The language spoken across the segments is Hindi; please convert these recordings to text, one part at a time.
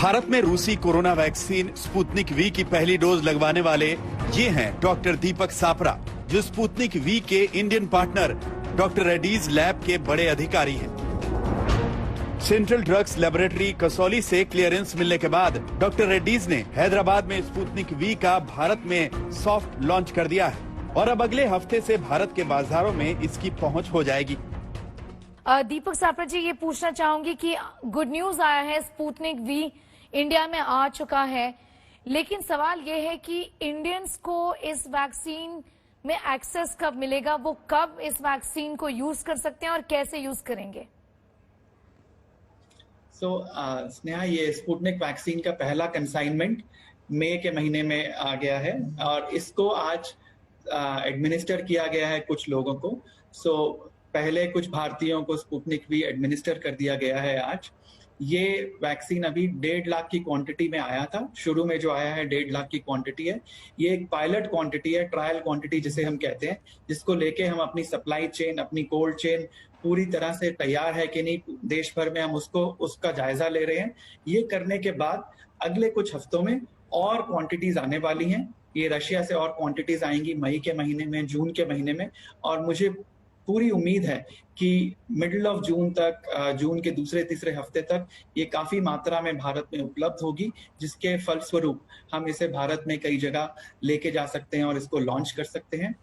भारत में रूसी कोरोना वैक्सीन स्पुतनिक वी की पहली डोज लगवाने वाले ये हैं डॉक्टर दीपक सापरा, जो स्पुतनिक वी के Indian partner doctor Reddy's lab के बड़े अधिकारी हैं। सेंट्रल ड्रग्स लेबोरेटरी कसौली से क्लियरेंस मिलने के बाद डॉक्टर रेड्डीज ने हैदराबाद में स्पुतनिक वी का भारत में सॉफ्ट लॉन्च कर दिया है और अब अगले हफ्ते से भारत के बाजारों में इसकी पहुंच हो जाएगी। दीपक सापरा जी, ये पूछना चाहूंगी कि गुड न्यूज आया है, स्पुतनिक वी इंडिया में आ चुका है, लेकिन सवाल ये है कि इंडियंस को इस वैक्सीन में एक्सेस कब मिलेगा, वो कब इस वैक्सीन को यूज कर सकते हैं और कैसे यूज करेंगे? स्नेहा, ये स्पुतनिक वैक्सीन का पहला कंसाइनमेंट मई के महीने में आ गया है और इसको आज एडमिनिस्टर किया गया है कुछ लोगों को। पहले कुछ भारतीयों को स्पुतनिक वी एडमिनिस्टर कर दिया गया है आज। ये वैक्सीन अभी 1.5 लाख की क्वांटिटी में आया था। शुरू में जो आया है 1.5 लाख की क्वांटिटी है। ये एक पायलट क्वांटिटी है, ट्रायल क्वांटिटी जिसे हम कहते हैं, जिसको लेके हम अपनी सप्लाई चेन, अपनी कोल्ड चेन पूरी तरह से तैयार है कि नहीं देश भर में, हम उसका जायजा ले रहे हैं। ये करने के बाद अगले कुछ हफ्तों में और क्वांटिटीज आने वाली हैं। ये रशिया से और क्वांटिटीज आएंगी मई के महीने में, जून के महीने में, और मुझे पूरी उम्मीद है कि मिडिल ऑफ जून तक, जून के दूसरे तीसरे हफ्ते तक ये काफी मात्रा में भारत में उपलब्ध होगी, जिसके फलस्वरूप हम इसे भारत में कई जगह लेके जा सकते हैं और इसको लॉन्च कर सकते हैं।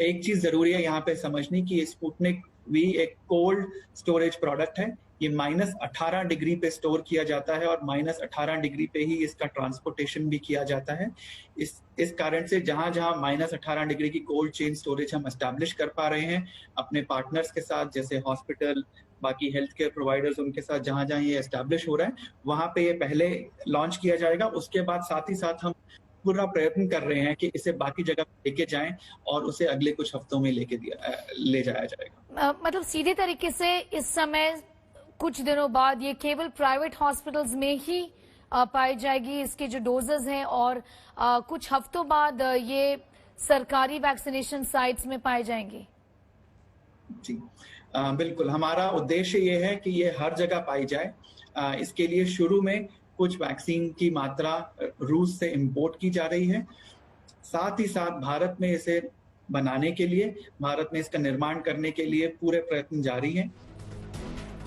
एक चीज जरूरी है यहाँ पे समझनी कि स्पुतनिक वी एक कोल्ड स्टोरेज प्रोडक्ट है। ये -18 डिग्री पे स्टोर किया जाता है और -18 डिग्री पे ही इसका ट्रांसपोर्टेशन भी किया जाता है। इस कारण से जहां जहां -18 डिग्री की कोल्ड चेन स्टोरेज हम एस्टैब्लिश कर पा रहे हैं अपने पार्टनर्स के साथ, जैसे हॉस्पिटल, बाकी हेल्थ केयर प्रोवाइडर्स, उनके साथ जहां जहां ये एस्टैब्लिश हो रहा है वहां पे ये पहले लॉन्च किया जाएगा। उसके बाद साथ ही साथ हम पूरा प्रयत्न कर रहे हैं कि इसे बाकी जगह लेके जाएं और उसे अगले कुछ हफ्तों में ले जाया जाएगा। मतलब सीधे तरीके से इस समय कुछ दिनों बाद ये केवल प्राइवेट हॉस्पिटल्स में ही पाई जाएगी, इसके जो डोजेज हैं, और कुछ हफ्तों बाद ये सरकारी वैक्सीनेशन साइट्स में पाए जाएंगे? जी बिल्कुल, हमारा उद्देश्य ये है कि ये हर जगह पाई जाए। इसके लिए शुरू में कुछ वैक्सीन की मात्रा रूस से इंपोर्ट की जा रही है। साथ ही साथ भारत में इसे बनाने के लिए, भारत में इसका निर्माण करने के लिए पूरे प्रयत्न जारी हैं।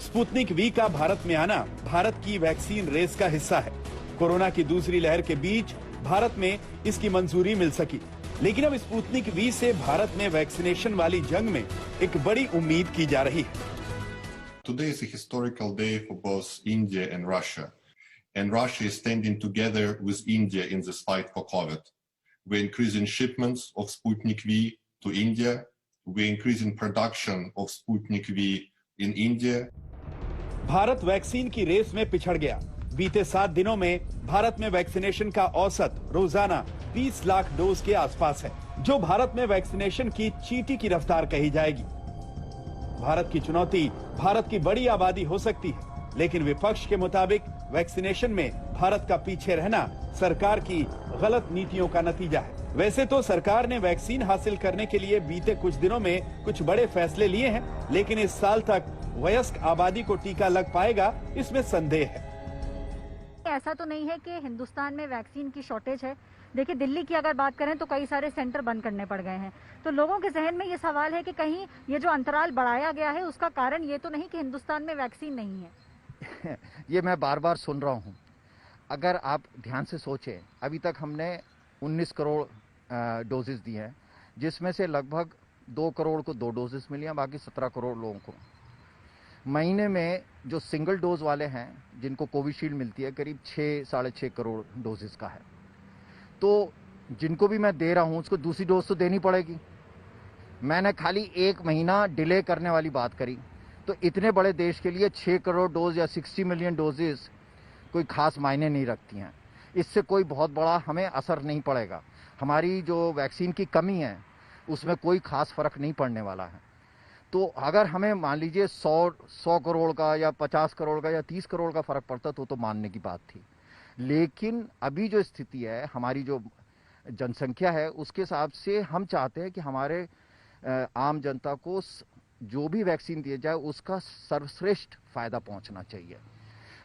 स्पुतनिक वी का भारत में आना भारत की वैक्सीन रेस का हिस्सा है। कोरोना की दूसरी लहर के बीच भारत में इसकी मंजूरी मिल सकी, लेकिन अब स्पुतनिक वी से भारत में वैक्सीनेशन वाली जंग में एक बड़ी उम्मीद की जा रही है। Today is a historical day for both India and Russia. And Russia is standing together with India in this fight for COVID. We're increasing shipments of Sputnik V to India. We're increasing production of Sputnik V in India. Bharat vaccine की रेस में पिछड़ गया। बीते 7 दिनों में भारत में वैक्सीनेशन का औसत रोजाना 20 लाख डोज के आसपास है, जो भारत में वैक्सीनेशन की चींटी की रफ्तार कही जाएगी। भारत की चुनौती भारत की बड़ी आबादी हो सकती है, लेकिन विपक्ष के मुताबिक वैक्सीनेशन में भारत का पीछे रहना सरकार की गलत नीतियों का नतीजा है। वैसे तो सरकार ने वैक्सीन हासिल करने के लिए बीते कुछ दिनों में कुछ बड़े फैसले लिए हैं, लेकिन इस साल तक वयस्क आबादी को टीका लग पाएगा, इसमें संदेह है। ऐसा तो नहीं है कि हिंदुस्तान में वैक्सीन की शॉर्टेज है। देखिए, दिल्ली की अगर बात करें तो कई सारे सेंटर बंद करने पड़ गए हैं। तो लोगों के जहन में ये सवाल है कि कहीं ये जो अंतराल बढ़ाया गया है उसका कारण ये तो नहीं कि हिंदुस्तान में वैक्सीन नहीं है। ये मैं बार बार सुन रहा हूँ। अगर आप ध्यान से सोचें, अभी तक हमने 19 करोड़ डोजेस दिए हैं, जिसमें से लगभग 2 करोड़ को 2 डोजेस मिली हैं, बाकी 17 करोड़ लोगों को। महीने में जो सिंगल डोज वाले हैं जिनको कोविशील्ड मिलती है, करीब 6-6.5 करोड़ डोजेस का है। तो जिनको भी मैं दे रहा हूँ उसको दूसरी डोज तो देनी पड़ेगी। मैंने खाली 1 महीना डिले करने वाली बात करी, तो इतने बड़े देश के लिए 6 करोड़ डोज या 60 मिलियन डोजेस कोई खास मायने नहीं रखती हैं। इससे कोई बहुत बड़ा हमें असर नहीं पड़ेगा। हमारी जो वैक्सीन की कमी है उसमें कोई खास फर्क नहीं पड़ने वाला है। तो अगर हमें मान लीजिए 100 करोड़ का या 50 करोड़ का या 30 करोड़ का फर्क पड़ता तो मानने की बात थी। लेकिन अभी जो स्थिति है, हमारी जो जनसंख्या है, उसके हिसाब से हम चाहते हैं कि हमारे आम जनता को जो भी वैक्सीन दिया जाए उसका सर्वश्रेष्ठ फायदा पहुंचना चाहिए।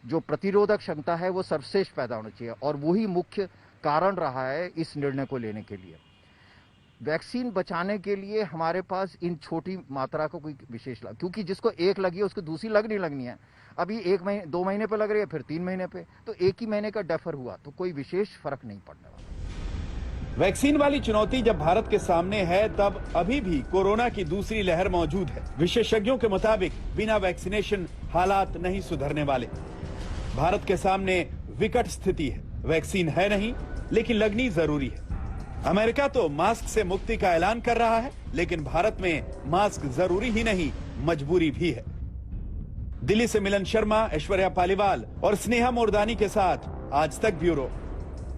जो प्रतिरोधक क्षमता है वो सर्वश्रेष्ठ पैदा होनी चाहिए, और वही मुख्य कारण रहा है इस निर्णय को लेने के लिए। वैक्सीन बचाने के लिए हमारे पास इन छोटी मात्रा का कोई विशेष लाभ, क्योंकि जिसको एक लगी है उसको दूसरी लगनी है। अभी 1 महीने 2 महीने पे लग रही है, फिर 3 महीने पे, तो 1 ही महीने का डेफर हुआ तो कोई विशेष फर्क नहीं पड़ने वाला। वैक्सीन वाली चुनौती जब भारत के सामने है, तब अभी भी कोरोना की दूसरी लहर मौजूद है। विशेषज्ञों के मुताबिक बिना वैक्सीनेशन हालात नहीं सुधरने वाले। भारत के सामने विकट स्थिति है। वैक्सीन है नहीं, लेकिन लगनी जरूरी है। अमेरिका तो मास्क से मुक्ति का ऐलान कर रहा है, लेकिन भारत में मास्क जरूरी ही नहीं, मजबूरी भी है। दिल्ली से मिलन शर्मा, ऐश्वर्या पालीवाल और स्नेहा मोरदानी के साथ आज तक ब्यूरो।